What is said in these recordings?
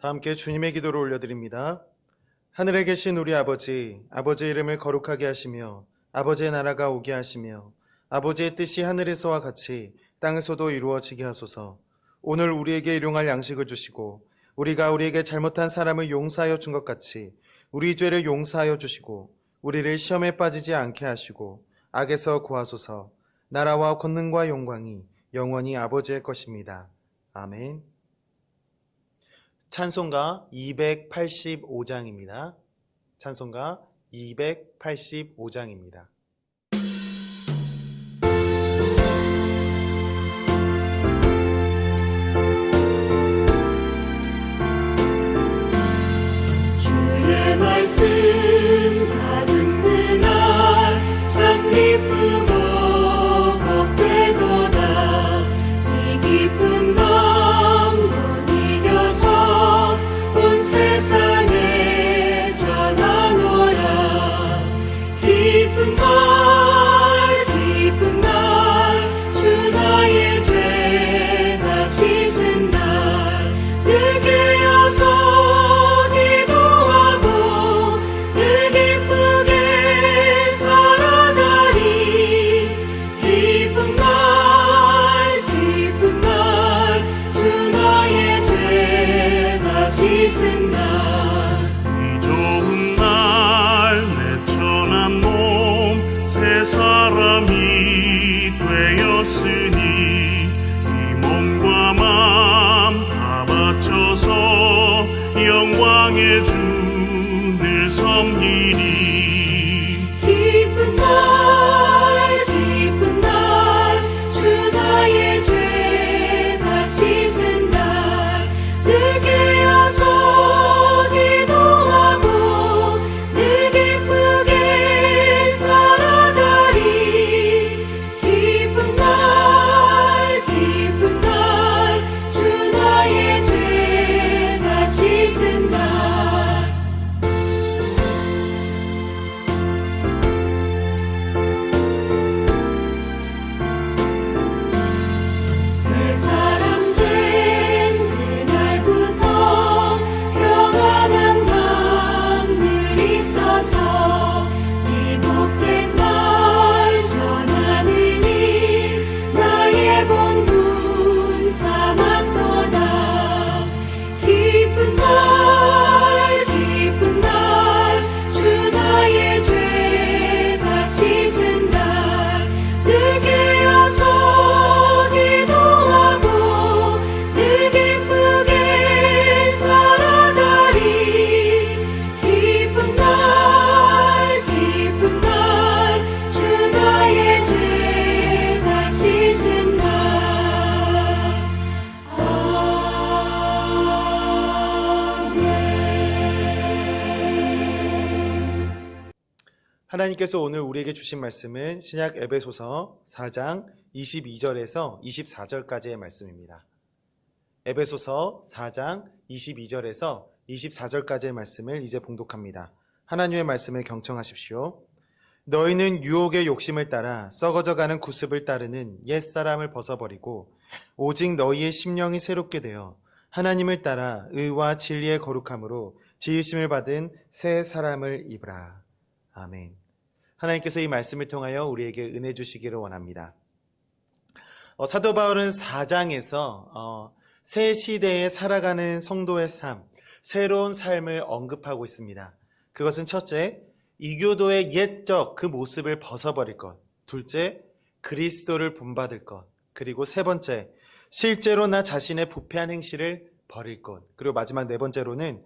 다 함께 주님의 기도를 올려드립니다. 하늘에 계신 우리 아버지, 아버지의 이름을 거룩하게 하시며 아버지의 나라가 오게 하시며 아버지의 뜻이 하늘에서와 같이 땅에서도 이루어지게 하소서. 오늘 우리에게 일용할 양식을 주시고 우리가 우리에게 잘못한 사람을 용서하여 준 것 같이 우리 죄를 용서하여 주시고 우리를 시험에 빠지지 않게 하시고 악에서 구하소서. 나라와 권능과 영광이 영원히 아버지의 것입니다. 아멘. 찬송가 285장입니다. 찬송가 285장입니다. 주의 말씀 받은 그날 참 기쁘고 복되도다. 이 기쁜 마음 못 이겨서 온 세상에 전하노라. 기쁜 날 주 나의 죄 다 씻은 날 늘 깨어서 기도하고 늘 기쁘게 살아가리. 기쁜 날 주 나의 죄 다 씻은 날. 이 좋은 날 내 천한 몸 새 사람이 되었으니 이 몸과 맘 다 바쳐서 영광의 주를 섬기리. 기쁜 날 주 나의 죄 다 씻은 날 늘 깨어서 기도하고 늘 기쁘게 살아가리. 기쁜 날 주 나의 죄 다 씻은 날. 새 사람 된 그날부터 평안한 마음 늘 있어서 이 복된 날 전하느니 나의 본분 삼았도다. 기쁜 날 주 나의 죄 다 씻은 날 늘 깨어서 기도하고 늘 기쁘게 살아가리. 기쁜 날 주 나의 죄 다 씻은 날. 하나님께서 오늘 우리에게 주신 말씀은 신약 에베소서 4장 22절에서 24절까지의 말씀입니다. 에베소서 4장 22절에서 24절까지의 말씀을 이제 봉독합니다. 하나님의 말씀을 경청하십시오. 너희는 유혹의 욕심을 따라 썩어져가는 구습을 따르는 옛사람을 벗어버리고 오직 너희의 심령이 새롭게 되어 하나님을 따라 의와 진리의 거룩함으로 지으심을 받은 새 사람을 입으라. 아멘. 하나님께서 이 말씀을 통하여 우리에게 은혜 주시기를 원합니다. 사도 바울은 4장에서 새 시대에 살아가는 성도의 삶, 새로운 삶을 언급하고 있습니다. 그것은 첫째, 이교도의 옛적 그 모습을 벗어버릴 것. 둘째, 그리스도를 본받을 것. 그리고 세 번째, 실제로 나 자신의 부패한 행실을 버릴 것. 그리고 마지막 네 번째로는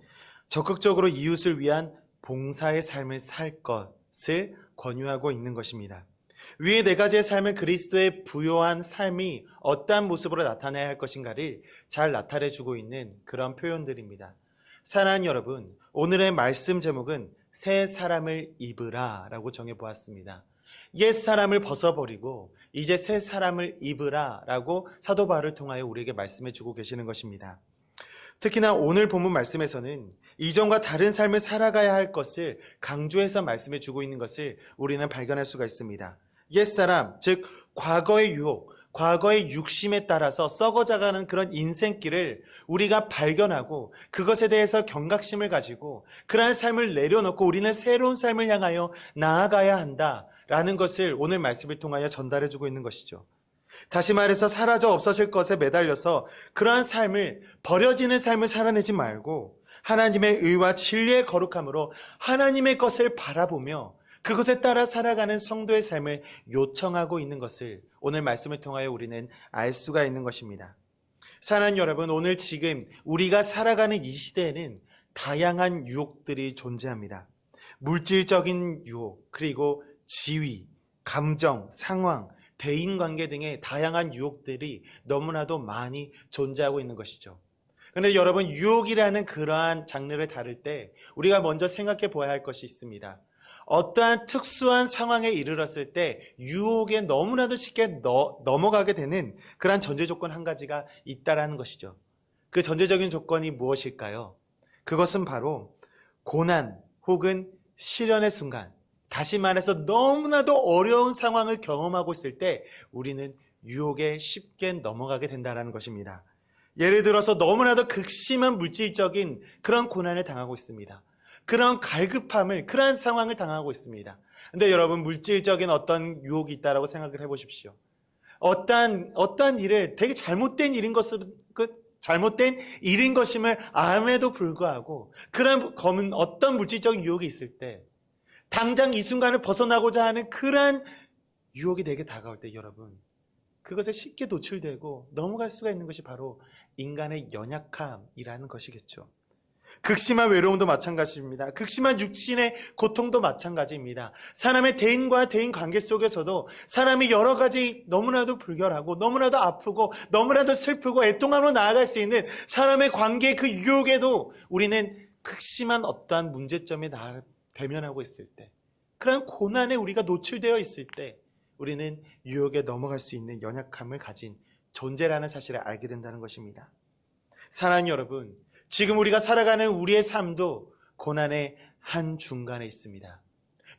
적극적으로 이웃을 위한 봉사의 삶을 살 것을 권유하고 있는 것입니다. 위의 네 가지의 삶은 그리스도의 부요한 삶이 어떠한 모습으로 나타나야 할 것인가를 잘 나타내주고 있는 그런 표현들입니다. 사랑하는 여러분, 오늘의 말씀 제목은 새 사람을 입으라 라고 정해보았습니다. 옛 사람을 벗어버리고 이제 새 사람을 입으라 라고 사도 바울을 통하여 우리에게 말씀해주고 계시는 것입니다. 특히나 오늘 본문 말씀에서는 이전과 다른 삶을 살아가야 할 것을 강조해서 말씀해주고 있는 것을 우리는 발견할 수가 있습니다. 옛사람, 즉 과거의 유혹, 과거의 육심에 따라서 썩어져가는 그런 인생길을 우리가 발견하고 그것에 대해서 경각심을 가지고 그러한 삶을 내려놓고 우리는 새로운 삶을 향하여 나아가야 한다라는 것을 오늘 말씀을 통하여 전달해주고 있는 것이죠. 다시 말해서 사라져 없어질 것에 매달려서 그러한 삶을, 버려지는 삶을 살아내지 말고 하나님의 의와 진리의 거룩함으로 하나님의 것을 바라보며 그것에 따라 살아가는 성도의 삶을 요청하고 있는 것을 오늘 말씀을 통하여 우리는 알 수가 있는 것입니다. 사랑하는 여러분, 오늘 지금 우리가 살아가는 이 시대에는 다양한 유혹들이 존재합니다. 물질적인 유혹, 그리고 지위, 감정, 상황, 대인관계 등의 다양한 유혹들이 너무나도 많이 존재하고 있는 것이죠. 그런데 여러분, 유혹이라는 그러한 장르를 다룰 때 우리가 먼저 생각해 보아야 할 것이 있습니다. 어떠한 특수한 상황에 이르렀을 때 유혹에 너무나도 쉽게 넘어가게 되는 그러한 전제 조건 한 가지가 있다라는 것이죠. 그 전제적인 조건이 무엇일까요? 그것은 바로 고난 혹은 시련의 순간, 다시 말해서 너무나도 어려운 상황을 경험하고 있을 때 우리는 유혹에 쉽게 넘어가게 된다는 것입니다. 예를 들어서 너무나도 극심한 물질적인 그런 고난을 당하고 있습니다. 그런 갈급함을, 그러한 상황을 당하고 있습니다. 근데 여러분, 물질적인 어떤 유혹이 있다라고 생각을 해보십시오. 어떠한 일을 되게 잘못된 일인 것임을 암에도 불구하고 그런 검은 어떤 물질적인 유혹이 있을 때 당장 이 순간을 벗어나고자 하는 그러한 유혹이 내게 다가올 때 여러분, 그것에 쉽게 노출되고 넘어갈 수가 있는 것이 바로 인간의 연약함이라는 것이겠죠. 극심한 외로움도 마찬가지입니다. 극심한 육신의 고통도 마찬가지입니다. 사람의 대인과 대인 관계 속에서도 사람이 여러 가지 너무나도 불결하고 너무나도 아프고 너무나도 슬프고 애통함으로 나아갈 수 있는 사람의 관계 그 유혹에도 우리는 극심한 어떠한 문제점에 대면하고 있을 때, 그런 고난에 우리가 노출되어 있을 때 우리는 유혹에 넘어갈 수 있는 연약함을 가진 존재라는 사실을 알게 된다는 것입니다. 사랑하는 여러분, 지금 우리가 살아가는 우리의 삶도 고난의 한 중간에 있습니다.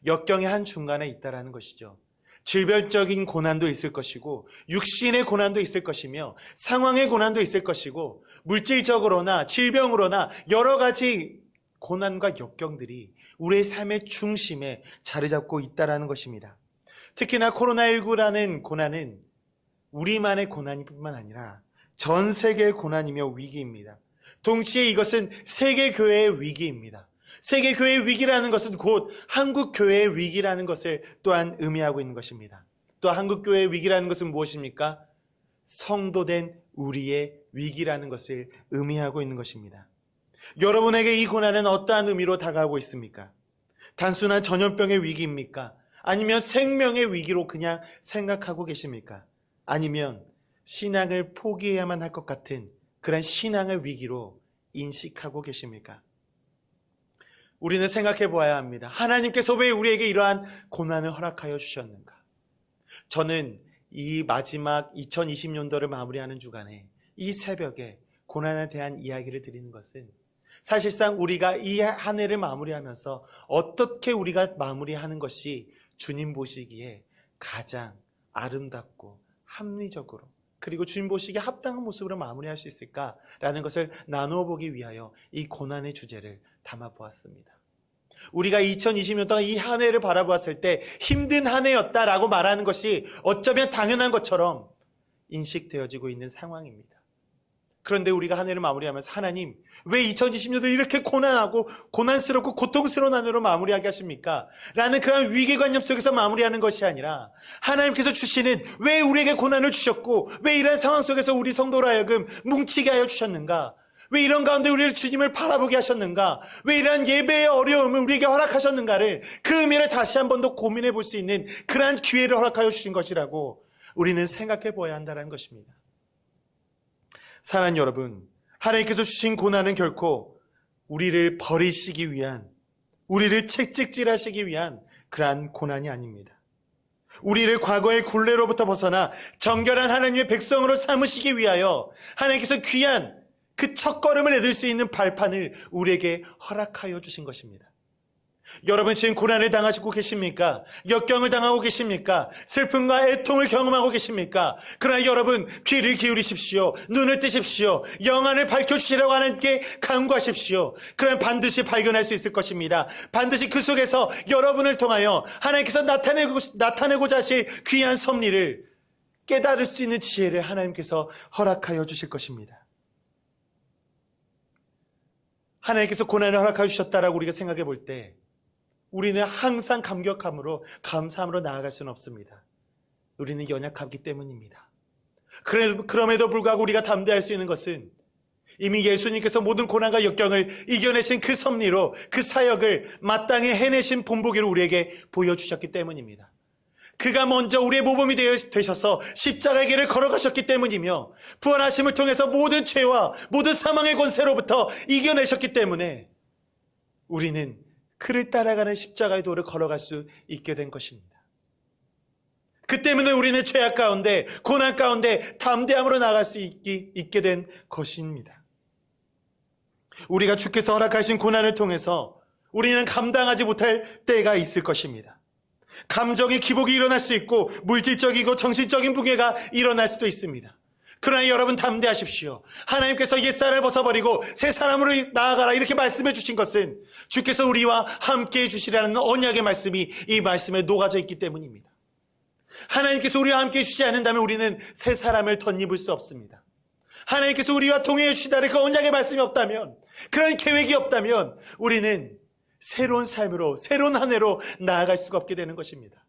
역경의 한 중간에 있다라는 것이죠. 질병적인 고난도 있을 것이고 육신의 고난도 있을 것이며 상황의 고난도 있을 것이고 물질적으로나 질병으로나 여러 가지 고난과 역경들이 우리의 삶의 중심에 자리 잡고 있다라는 것입니다. 특히나 코로나19라는 고난은 우리만의 고난일 뿐만 아니라 전 세계의 고난이며 위기입니다. 동시에 이것은 세계교회의 위기입니다. 세계교회의 위기라는 것은 곧 한국교회의 위기라는 것을 또한 의미하고 있는 것입니다. 또 한국교회의 위기라는 것은 무엇입니까? 성도된 우리의 위기라는 것을 의미하고 있는 것입니다. 여러분에게 이 고난은 어떠한 의미로 다가오고 있습니까? 단순한 전염병의 위기입니까? 아니면 생명의 위기로 그냥 생각하고 계십니까? 아니면 신앙을 포기해야만 할 것 같은 그런 신앙의 위기로 인식하고 계십니까? 우리는 생각해 보아야 합니다. 하나님께서 왜 우리에게 이러한 고난을 허락하여 주셨는가? 저는 이 마지막 2020년도를 마무리하는 주간에 이 새벽에 고난에 대한 이야기를 드리는 것은 사실상 우리가 이 한 해를 마무리하면서 어떻게 우리가 마무리하는 것이 주님 보시기에 가장 아름답고 합리적으로 그리고 주님 보시기에 합당한 모습으로 마무리할 수 있을까라는 것을 나누어 보기 위하여 이 고난의 주제를 담아보았습니다. 우리가 2020년 동안 이 한 해를 바라보았을 때 힘든 한 해였다라고 말하는 것이 어쩌면 당연한 것처럼 인식되어지고 있는 상황입니다. 그런데 우리가 한 해를 마무리하면서 하나님, 왜 2020년도 이렇게 고난하고 고난스럽고 고통스러운 한 해로 마무리하게 하십니까? 라는 그런 위기관념 속에서 마무리하는 것이 아니라 하나님께서 주시는 왜 우리에게 고난을 주셨고 왜 이런 상황 속에서 우리 성도로 하여금 뭉치게 하여 주셨는가? 왜 이런 가운데 우리를 주님을 바라보게 하셨는가? 왜 이러한 예배의 어려움을 우리에게 허락하셨는가를 그 의미를 다시 한 번 더 고민해 볼 수 있는 그러한 기회를 허락하여 주신 것이라고 우리는 생각해 보아야 한다는 것입니다. 사랑하는 여러분, 하나님께서 주신 고난은 결코 우리를 버리시기 위한, 우리를 채찍질하시기 위한 그러한 고난이 아닙니다. 우리를 과거의 굴레로부터 벗어나 정결한 하나님의 백성으로 삼으시기 위하여 하나님께서 귀한 그 첫걸음을 내딜 수 있는 발판을 우리에게 허락하여 주신 것입니다. 여러분 지금 고난을 당하시고 계십니까? 역경을 당하고 계십니까? 슬픔과 애통을 경험하고 계십니까? 그러나 여러분 귀를 기울이십시오. 눈을 뜨십시오. 영안을 밝혀주시라고 하나님께 간구하십시오. 그러면 반드시 발견할 수 있을 것입니다. 반드시 그 속에서 여러분을 통하여 하나님께서 나타내고자 하실 귀한 섭리를 깨달을 수 있는 지혜를 하나님께서 허락하여 주실 것입니다. 하나님께서 고난을 허락하여 주셨다라고 우리가 생각해 볼 때 우리는 항상 감격함으로 감사함으로 나아갈 수는 없습니다. 우리는 연약하기 때문입니다. 그럼에도 불구하고 우리가 담대할 수 있는 것은 이미 예수님께서 모든 고난과 역경을 이겨내신 그 섭리로 그 사역을 마땅히 해내신 본보기를 우리에게 보여주셨기 때문입니다. 그가 먼저 우리의 모범이 되셔서 십자가의 길을 걸어가셨기 때문이며 부활하심을 통해서 모든 죄와 모든 사망의 권세로부터 이겨내셨기 때문에 우리는 그를 따라가는 십자가의 도를 걸어갈 수 있게 된 것입니다. 그 때문에 우리는 죄악 가운데 고난 가운데 담대함으로 나아갈 수 있게 된 것입니다. 우리가 주께서 허락하신 고난을 통해서 우리는 감당하지 못할 때가 있을 것입니다. 감정의 기복이 일어날 수 있고 물질적이고 정신적인 붕괴가 일어날 수도 있습니다. 그러나 여러분 담대하십시오. 하나님께서 옛사람을 벗어버리고 새 사람으로 나아가라 이렇게 말씀해 주신 것은 주께서 우리와 함께해 주시라는 언약의 말씀이 이 말씀에 녹아져 있기 때문입니다. 하나님께서 우리와 함께해 주시지 않는다면 우리는 새 사람을 덧입을 수 없습니다. 하나님께서 우리와 동행해 주시다는 그 언약의 말씀이 없다면, 그런 계획이 없다면 우리는 새로운 삶으로, 새로운 한 해로 나아갈 수가 없게 되는 것입니다.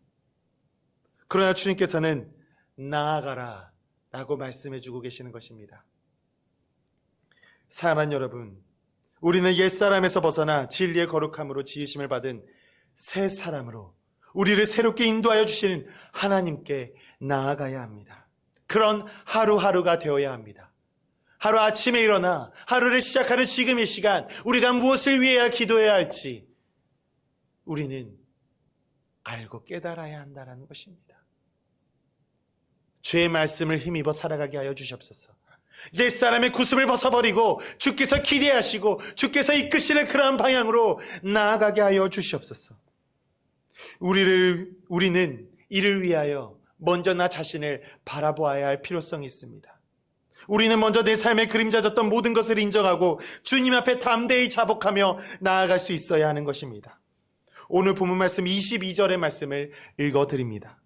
그러나 주님께서는 나아가라 라고 말씀해 주고 계시는 것입니다. 사랑하는 여러분, 우리는 옛사람에서 벗어나 진리의 거룩함으로 지으심을 받은 새 사람으로 우리를 새롭게 인도하여 주시는 하나님께 나아가야 합니다. 그런 하루하루가 되어야 합니다. 하루 아침에 일어나 하루를 시작하는 지금 이 시간 우리가 무엇을 위해야 기도해야 할지 우리는 알고 깨달아야 한다는 것입니다. 주의 말씀을 힘입어 살아가게 하여 주시옵소서. 옛사람의 구습을 벗어버리고 주께서 기대하시고 주께서 이끄시는 그러한 방향으로 나아가게 하여 주시옵소서. 우리는 이를 위하여 먼저 나 자신을 바라보아야 할 필요성이 있습니다. 우리는 먼저 내 삶의 그림자졌던 모든 것을 인정하고 주님 앞에 담대히 자복하며 나아갈 수 있어야 하는 것입니다. 오늘 본문 말씀 22절의 말씀을 읽어드립니다.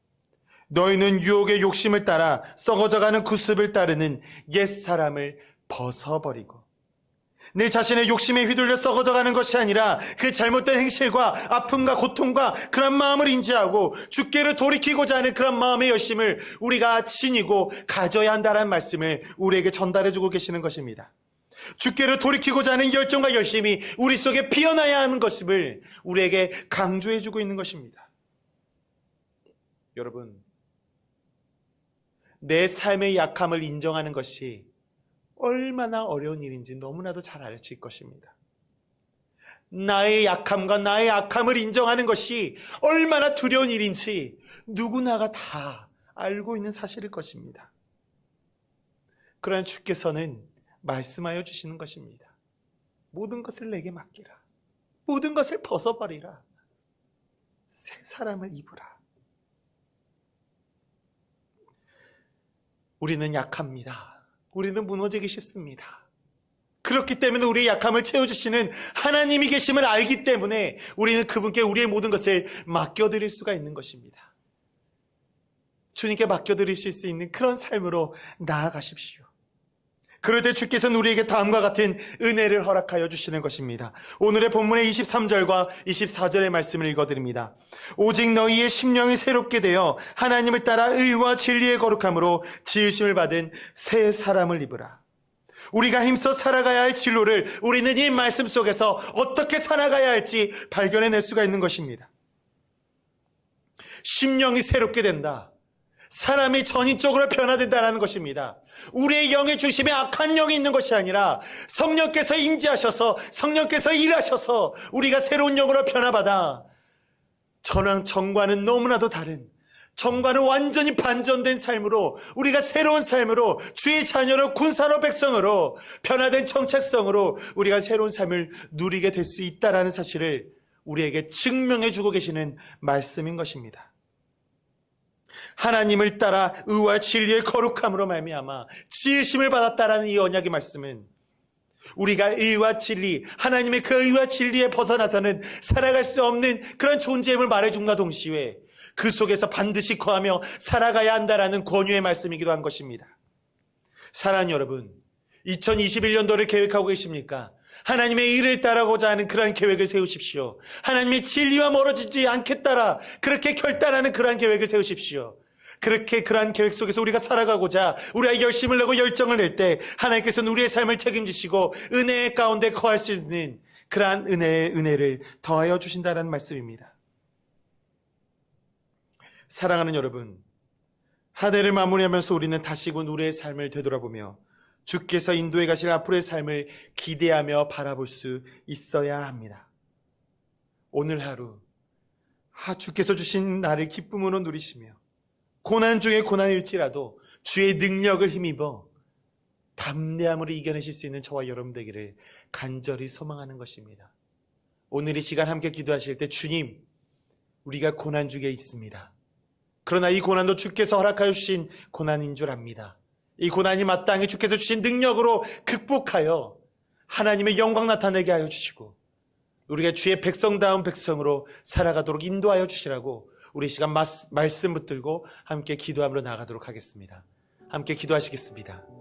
너희는 유혹의 욕심을 따라 썩어져가는 구습을 따르는 옛사람을 벗어버리고 내 자신의 욕심에 휘둘려 썩어져가는 것이 아니라 그 잘못된 행실과 아픔과 고통과 그런 마음을 인지하고 주께로 돌이키고자 하는 그런 마음의 열심을 우리가 지니고 가져야 한다는 말씀을 우리에게 전달해주고 계시는 것입니다. 주께로 돌이키고자 하는 열정과 열심이 우리 속에 피어나야 하는 것임을 우리에게 강조해주고 있는 것입니다. 여러분, 내 삶의 약함을 인정하는 것이 얼마나 어려운 일인지 너무나도 잘 아실 것입니다. 나의 약함과 나의 악함을 인정하는 것이 얼마나 두려운 일인지 누구나가 다 알고 있는 사실일 것입니다. 그러나 주께서는 말씀하여 주시는 것입니다. 모든 것을 내게 맡기라. 모든 것을 벗어버리라. 새 사람을 입으라. 우리는 약합니다. 우리는 무너지기 쉽습니다. 그렇기 때문에 우리의 약함을 채워주시는 하나님이 계심을 알기 때문에 우리는 그분께 우리의 모든 것을 맡겨드릴 수가 있는 것입니다. 주님께 맡겨드릴 수 있는 그런 삶으로 나아가십시오. 그럴 때 주께서는 우리에게 다음과 같은 은혜를 허락하여 주시는 것입니다. 오늘의 본문의 23절과 24절의 말씀을 읽어드립니다. 오직 너희의 심령이 새롭게 되어 하나님을 따라 의와 진리의 거룩함으로 지으심을 받은 새 사람을 입으라. 우리가 힘써 살아가야 할 진로를 우리는 이 말씀 속에서 어떻게 살아가야 할지 발견해낼 수가 있는 것입니다. 심령이 새롭게 된다. 사람이 전인적으로 변화된다는 것입니다. 우리의 영의 중심에 악한 영이 있는 것이 아니라 성령께서 임재하셔서 성령께서 일하셔서 우리가 새로운 영으로 변화받아 정과는 너무나도 다른, 정과는 완전히 반전된 삶으로 우리가 새로운 삶으로 주의 자녀로 군사로 백성으로 변화된 정체성으로 우리가 새로운 삶을 누리게 될 수 있다는 사실을 우리에게 증명해 주고 계시는 말씀인 것입니다. 하나님을 따라 의와 진리의 거룩함으로 말미암아 지으심을 받았다라는 이 언약의 말씀은 우리가 의와 진리, 하나님의 그 의와 진리에 벗어나서는 살아갈 수 없는 그런 존재임을 말해줌과 동시에 그 속에서 반드시 거하며 살아가야 한다라는 권유의 말씀이기도 한 것입니다. 사랑하는 여러분, 2021년도를 계획하고 계십니까? 하나님의 일을 따라가고자 하는 그러한 계획을 세우십시오. 하나님의 진리와 멀어지지 않겠다라 그렇게 결단하는 그러한 계획을 세우십시오. 그렇게 그러한 계획 속에서 우리가 살아가고자 우리가 열심을 내고 열정을 낼 때 하나님께서는 우리의 삶을 책임지시고 은혜 가운데 거할 수 있는 그러한 은혜를 더하여 주신다는 말씀입니다. 사랑하는 여러분, 한 해를 마무리하면서 우리는 다시금 우리의 삶을 되돌아보며 주께서 인도해 가실 앞으로의 삶을 기대하며 바라볼 수 있어야 합니다. 오늘 하루 주께서 주신 나를 기쁨으로 누리시며 고난 중에 고난일지라도 주의 능력을 힘입어 담대함으로 이겨내실 수 있는 저와 여러분 되기를 간절히 소망하는 것입니다. 오늘 이 시간 함께 기도하실 때 주님, 우리가 고난 중에 있습니다. 그러나 이 고난도 주께서 허락하여 주신 고난인 줄 압니다. 이 고난이 마땅히 주께서 주신 능력으로 극복하여 하나님의 영광 나타내게 하여 주시고 우리가 주의 백성다운 백성으로 살아가도록 인도하여 주시라고 우리 시간 말씀 붙들고 함께 기도함으로 나아가도록 하겠습니다. 함께 기도하시겠습니다.